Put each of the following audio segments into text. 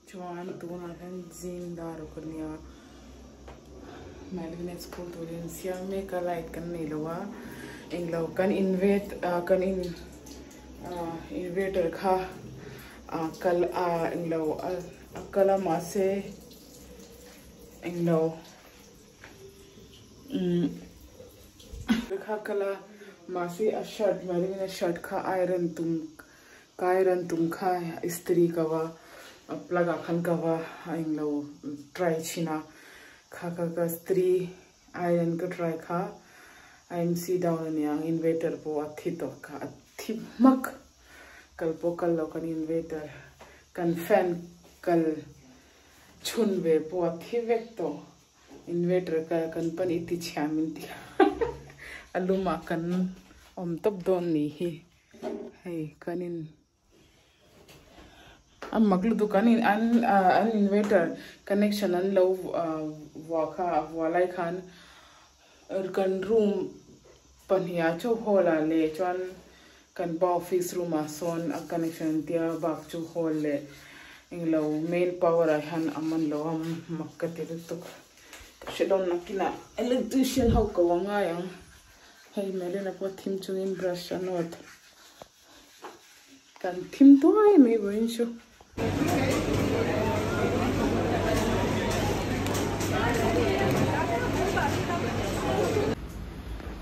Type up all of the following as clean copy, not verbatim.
chuan tuna kan zin daru kania magnet school turin siam me ka light kan nei lowa englo kan invite kan in inverter kha kal englo akala mase englo kha kala mase a shirt magnet shirt kha iron tum kha istri kawa plug akhan kawa englo try china kha istri iron ka try kha IMC down in yang inverter po athito ka athimak kalpo kallo kan inverter kan fan kal chunve po athivek to inverter ka kan pan iti chamin ti aluma kan top don ni hi hey kanin maklu dukanin an inverter connection an low walai khan kan room panhia chu hola le chuan kan ba office room a son a connection tia bak chu hol le englo main power a han aman lo am makkati tuk shedon nakina electrician how ko nga yang hey melena po thim chu in brush anot kan thim to ai me boin chu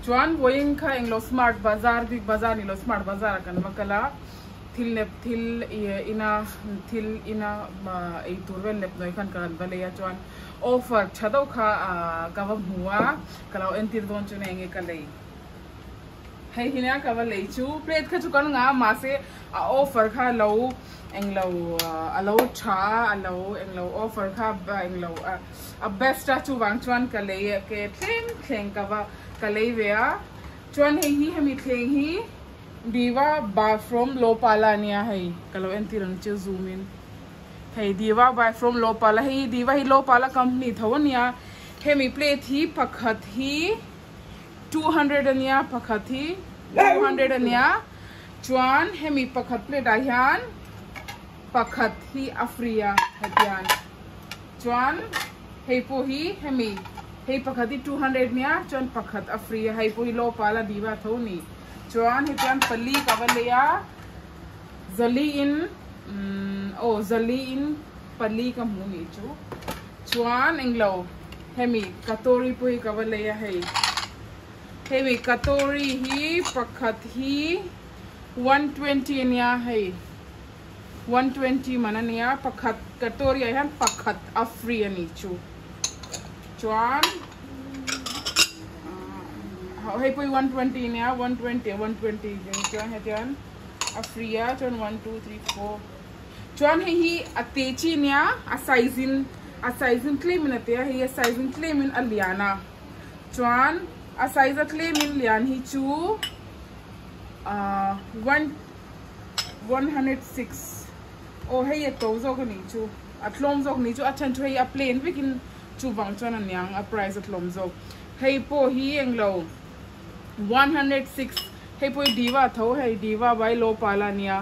chuan voing kha englo smart bazar big bazar ni lo smart bazar kan makala thil ina ei turvel lep noi khan kan valeya chuan offer chado kha kawa huwa kalau entir don chu nenge kalei hei hina kawa lei chu plate kha chu kan nga ma se offer kha lo englo alo cha alo englo offer kha englo a best chu wang chuan kalei ke thleng kawa kalei vea chuan hei hemi thleng hi diva by from lopala nia hei kalau entirang chu zoom in hei diva by from lopala hei diva hi lopala company thawnia hemi plate hi pakhat hi 200 ania pakhat hi 200 ania chuan hemi pakhat plate a hian pakhat hi afria hatian chuan hei po hi hemi hei pakhati 200 nia chuan pakhat afria hei po hi lopala diva thoni chuan hi chuan pali kavaleya zali in pali ka muni chu chuan englo hemi katori po hi kavaleya hemi katori hi pakhat hi 120 nia hei 120 manania pakhat katori han pakhat afria ni chu chuan hei poi 120 nia 120 chuan hetian afria chuan 1 2 3 4 chuan hi atechi nia a sizing claim in atia hi a sizing claim in aliana chuan a size claim in lian hi chu 106 o hei to zok ni chu atlom zok ni chu achan chu hei a plain bikin chu wang chuan anyang a price atlom zok hei po hi englo 106 hei po diva tho hei diva by lo pala nia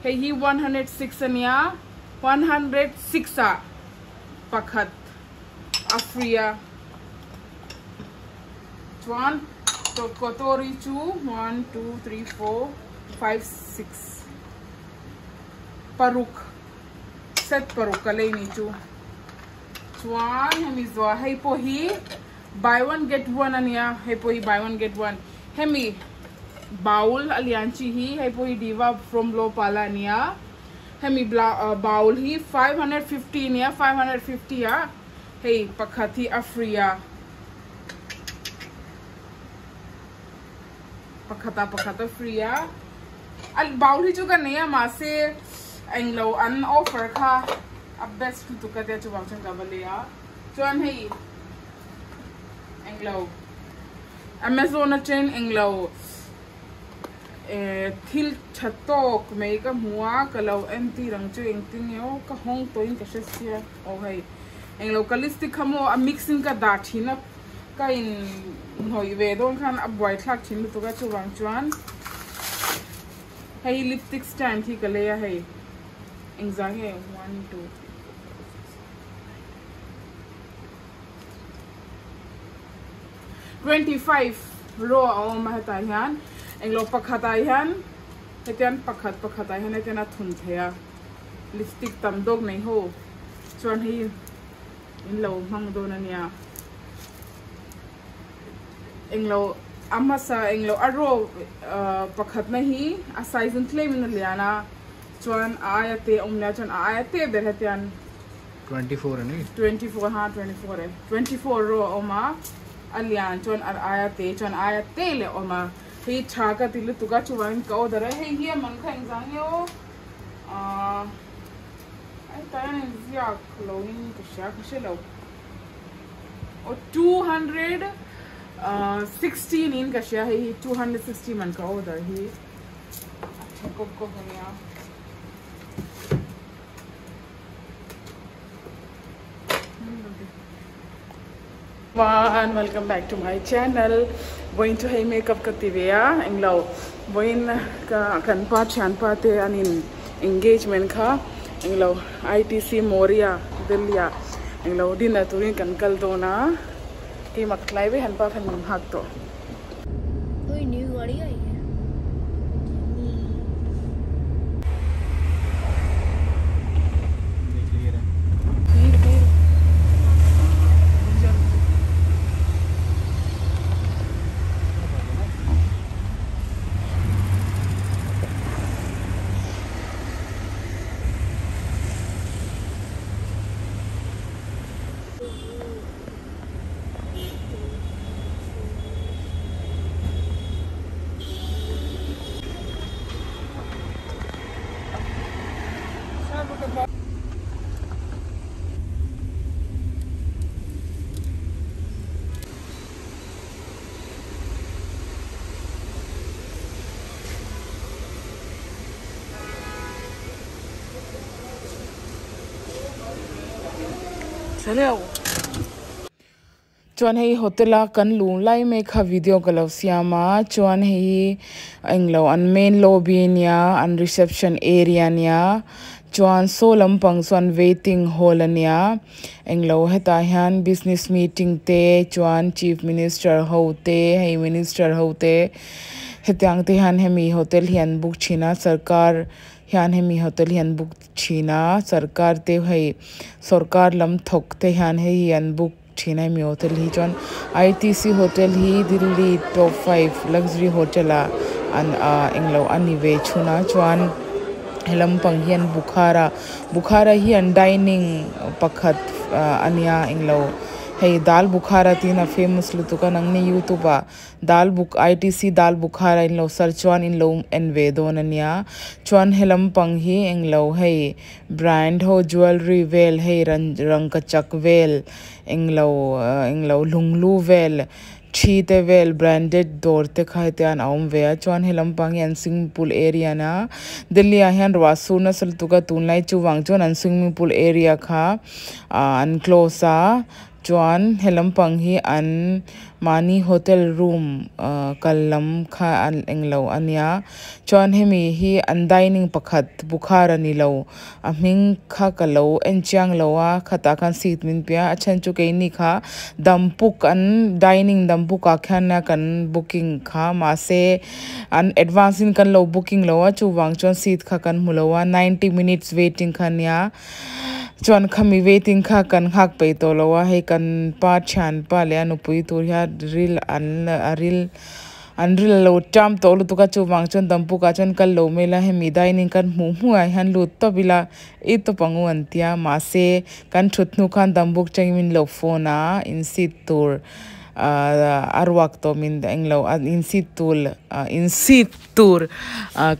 hei hi 106 ania 106 a pakhat afria chuan to kotori chu 1 2 3 4 5 6 paruk set paruk kalei ni chu chuan hemi zo hei po hi buy one get one ania hei po hi buy one get one hemi bowl alianchi hi hei po hi diva from lopala ania hemi bowl hi 550 nia 550 a hei pakhati afria pakhata fria al bowl hi chu kan ne ma se englo an offer kha a best to ka de chu wang chen ka baleya chuan hei englo Amazon chain englo thil thatok mei ka hua kalau anti rang chu engting yo ka hong toin ka sia o hei englo kalistic khamo a mixing ka da thina ka in hoi ve don khan a boy thak thin tu ka chu wang chuan hei lipstick stand thi ka leya hei engza he 1 2 25 ro om hata hian englo pakhata hian hetian pakhata hian hetian a thun thea lipstick tam dog nei ho chuan hi in lo mang do na nia englo amasa englo aro pakhat na hi a size in claim in liana chuan ayate omla chuan ayate ber hetian 24 ani 24 ha 24 24 ro oma alian chuan ayate chuan ayate le oma hi thaka tilu tuka chuan ka odara he hi man kha exam yo ai tan zia cloning ka sha khshelo o 200 16 in ka sha hi 260 man ka order hi acha ko gaya and welcome back to my channel. Going to have makeup kativea englo boin ka kan pa chan pa te anin engagement kha englo ITC Maurya Dinner englo dinner turin kan kal dona ki maklai be han pa phan hak to कोई new गाड़ी आई है chuan hei hotela kan lu lai me kha video kalo siama chuan hei englo an main lobby nia an reception area nia chuan solam pang chuan waiting hall ania englo heta hian business meeting te chuan chief minister ho te hei minister ho te hetang te han hemi hotel hian book china sarkar hian hemi hotel hian book china sarkar te hei sarkar lam thok te hian hei hian book china mi hotel hi chuan ITC hotel hi Delhi top 5 luxury hotel an englo ani ve chuna chuan helam pang hian bukhara hi an dining pakhat ania englo hei dal bukhara tina famous lutuka nangni youtube dal book ITC dal bukhara in lo search chuan in lo en viedo ania chuan helam pang hi englo hei brand ho jewelry vel hei rang ka chak vel englo lunglu vel Chite vel branded door te khai te an aum ve chuan helam pang yan swimming pool area na Delhi a hian rasu na sal tuka tunlai chuwang chuan an swimming pool area kha an close chuan helam pang hi an mani hotel room kallam kha an englo ania chuan hemi hi an dining pakhat bukhara ni lo aming kha kalo enchang lowa khata kan seat min pia achan chu ke ni kha dampuk an dining dampuk a khana kan booking kha ma se an advance in kan lo booking lowa chuwang chuan seat kha kan mulowa 90 minutes waiting khania chuan khami waiting kha kan hak pe to lowa he kan pa chan pa le anu pui tur ya ril an ril lo tam to lu tuka chuwang chuan dampu ka chuan kal lo mela he mi dining kan mu ai han lu to bila e to pangu an tia ma se kan thutnu khan dambuk changmin lo phone in seat tour arwak to min englo in seat tour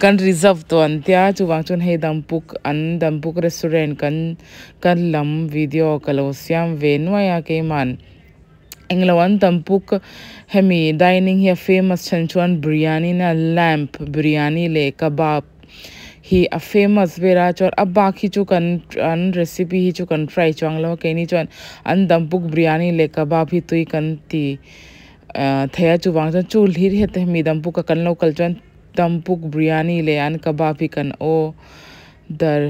kan reserve to antia chuwang chun he dampuk restaurant kan lam video kalo siam ve noya ke man englo an dampuk hemi dining here famous chanchuan biryani na lamp biryani le kebab hi a famous vera chor abba khi chu kan an recipe hi chu kan try changlo ke ni chon an dampuk biryani le kebab hi tui kan ti thaya chu wang chu hlir he te mi dampuk kan local chon dampuk biryani le an kebab hi kan o dar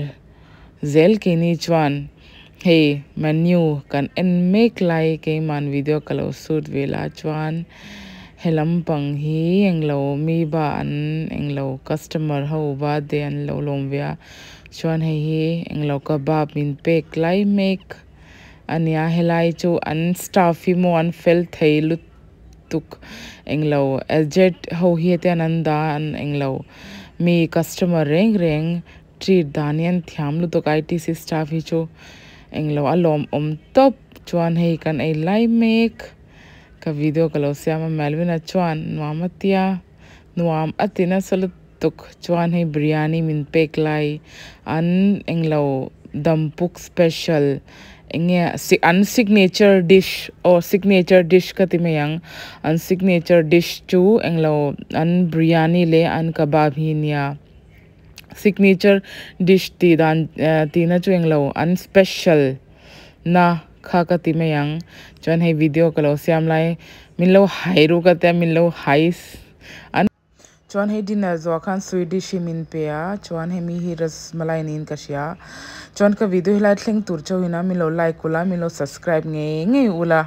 zel ke ni chwan hey menu kan en make lai ke man video kalo shoot vela chuan helam pang hi englo mi ba an englo customer ho ba de an lo lom via chuan hei hi englo kebab min pek lai make ania helai chu an staff hi mo an fel thei lut tuk englo jet ho hi te an da an englo mi customer reng treat danian thiam lu tuk ITC staff hi chu englo alom top chuan hei kan ei lai make ka video kalo siama melvin a chuan nuamatia nuam atina salutuk chuan hei biryani min pek lai an englo dampuk special enge an signature dish or signature dish katimeyang an signature dish chu englo an biryani le an kebab hi nia signature dish ti dan ti na chu englo an special na kha katimeyang chuan hei video kalo siam lai min lo hairu ka te min lo hais an chuan hei dinner zo khan swedish min pe a chuan hei mi hi ras malai nin ka sia chuan ka video hilai thleng tur chawina min lo like ula min lo subscribe nge ula